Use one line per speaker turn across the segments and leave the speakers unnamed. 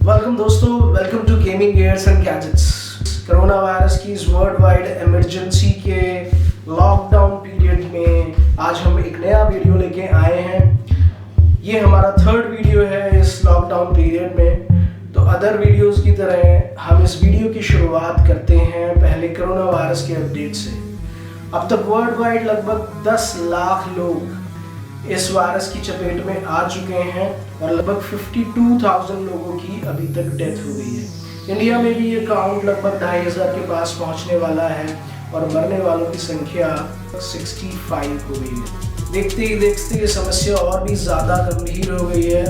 Welcome दोस्तों, welcome to gaming gears and gadgets. Corona virus की इस वर्ल्ड वाइड इमरजेंसी के लॉकडाउन पीरियड में आज हम एक नया वीडियो लेके आए हैं। ये हमारा थर्ड वीडियो है इस लॉकडाउन पीरियड में। तो अदर वीडियोस की तरह हम इस वीडियो की शुरुआत करते हैं पहले कोरोना वायरस के अपडेट से। अब तक वर्ल्ड वाइड लगभग 10 लाख लोग इस वायरस की चपेट में आ चुके हैं और लगभग 52,000 लोगों की अभी तक डेथ हो गई है। इंडिया में भी ये काउंट लगभग 2,500 के पास पहुंचने वाला है और मरने वालों की संख्या 65 हो गई है। देखते ही देखते ये समस्या और भी ज़्यादा गंभीर हो गई है।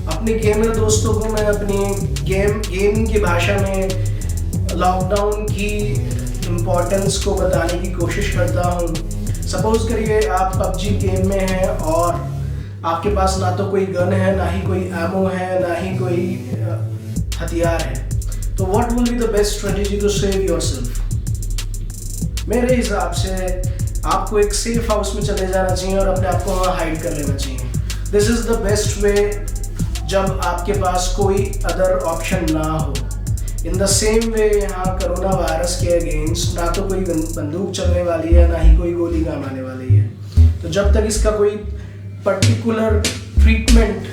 अपने गेमर दोस्तों को मैं अपनी गेमिंग की भाषा में लॉकडाउन की इम्पोर्टेंस को बताने की कोशिश करता हूँ। सपोज करिए आप पबजी गेम में हैं और आपके पास ना तो कोई गन है, ना ही कोई एमो है, ना ही कोई हथियार है। तो what will be the best strategy to save yourself? मेरे हिसाब से आपको एक सेफ हाउस में चले जाना चाहिए और अपने आप को वहाँ हाइड कर लेना चाहिए। दिस इज़ द बेस्ट वे जब आपके पास कोई अदर ऑप्शन ना हो। इन द सेम वे यहाँ कोरोना वायरस के अगेंस्ट ना तो कोई बंदूक चलने वाली है, ना ही कोई गोली काम आने वाली है। तो जब तक इसका कोई पर्टिकुलर ट्रीटमेंट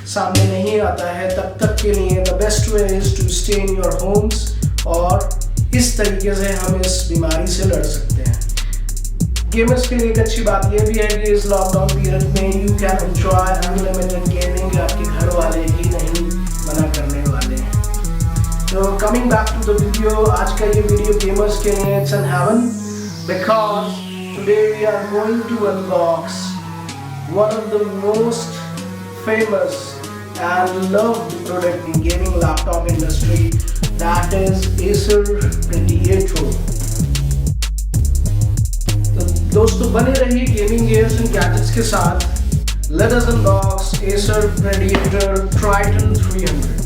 सामने नहीं आता है तब तक के लिए the best way is to stay in your homes और इस तरीके से हम इस बीमारी से लड़ सकते हैं। गेमर्स के लिए एक अच्छी बात यह भी है कि इस लॉकडाउन पीरियड में you can enjoy unlimited gaming. आपके घर वाले ही नहीं मना करने वाले हैं। तो coming back to the video, आज का ये वीडियो गेमर्स के लिए it's an heaven because today we are going to unbox one of the most famous and loved product in gaming laptop industry, that is ACER Predator। तो दोस्तों बने रहिए gaming gears and gadgets के साथ। Let us unbox ACER Predator Triton 300।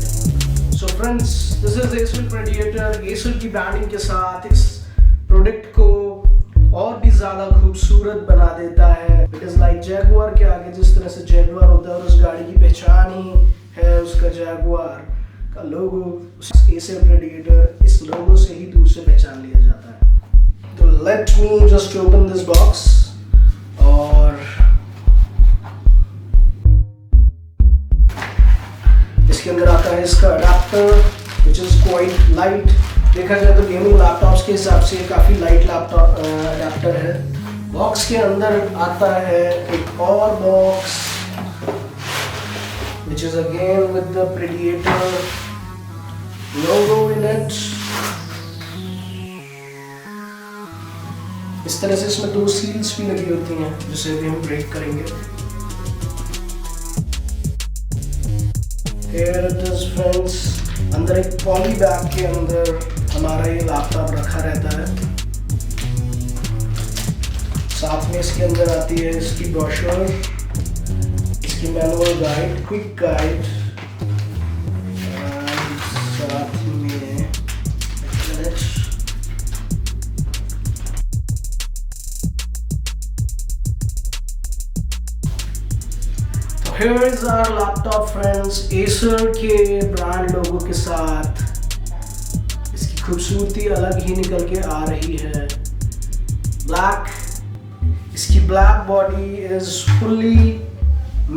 So friends, this is ACER Predator। ACER की branding के साथ इस प्रोडक्ट को और भी ज़्यादा खूबसूरत बना देता है। इट इज़ लाइक जैगुआर के आगे जिस तरह से जैगुआर होता है और उस गाड़ी की पहचान ही है उसका जैगुआर का लोगो। ACER Predator इस लोगो से ही दूर से पहचान लिया जाता है। तो let me just open this box और इसके अंदर आता है इसका adapter which is quite light. देखा जाए तो गेमिंग लैपटॉप्स के हिसाब से काफ़ी लाइट लैपटॉप अडेप्टर है। बॉक्स के अंदर आता है एक और box which is again with the Predator logo in it. इस तरह से इसमें 2 सील्स भी लगी होती हैं जिसे भी हम ब्रेक करेंगे। Here it is friends। अंदर एक पॉली बैग के अंदर हमारा ये लैपटॉप रखा रहता है। साथ में इसके अंदर आती है इसकी ब्रोशर, इसकी मैनुअल गाइड, क्विक गाइड, साथ में Here is our laptop friends। ACER के ब्रांड लोगो के साथ इसकी खूबसूरती अलग ही निकल के आ रही है। ब्लैक, इसकी black body is fully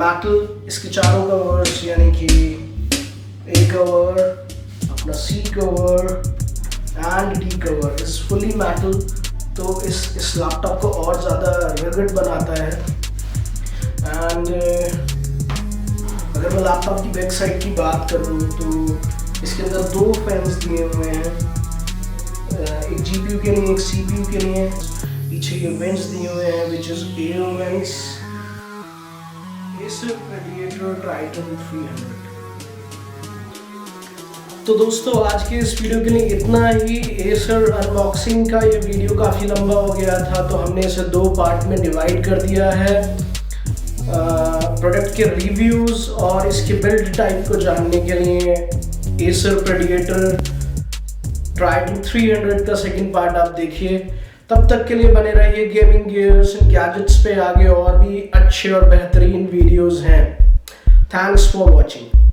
metal. इसके चारों कवर्स यानी कि A कवर, अपना C cover and D cover is fully metal. तो इस लैपटॉप को और ज़्यादा रगड़ बनाता है। एंड अगर मैं लैपटॉप की बैक साइड की बात करूँ तो इसके अंदर 2 फैंस दिए हुए हैं, एक GPU के लिए एक CPU के लिए। पीछे ये वेंट्स दिए हुए हैं which is air vents. ACER Predator Triton 300। तो दोस्तों आज के इस वीडियो के लिए इतना ही। ACER अनबॉक्सिंग का ये वीडियो काफ़ी लंबा हो गया था तो हमने इसे 2 पार्ट में डिवाइड कर दिया है। प्रोडक्ट के रिव्यूज़ और इसके बिल्ड टाइप को जानने के लिए ACER Predator Triton 300 का सेकंड पार्ट आप देखिए। तब तक के लिए बने रहिए गेमिंग गियर्स एंड गैजेट्स पे। आगे और भी अच्छे और बेहतरीन वीडियोस हैं। Thanks for watching.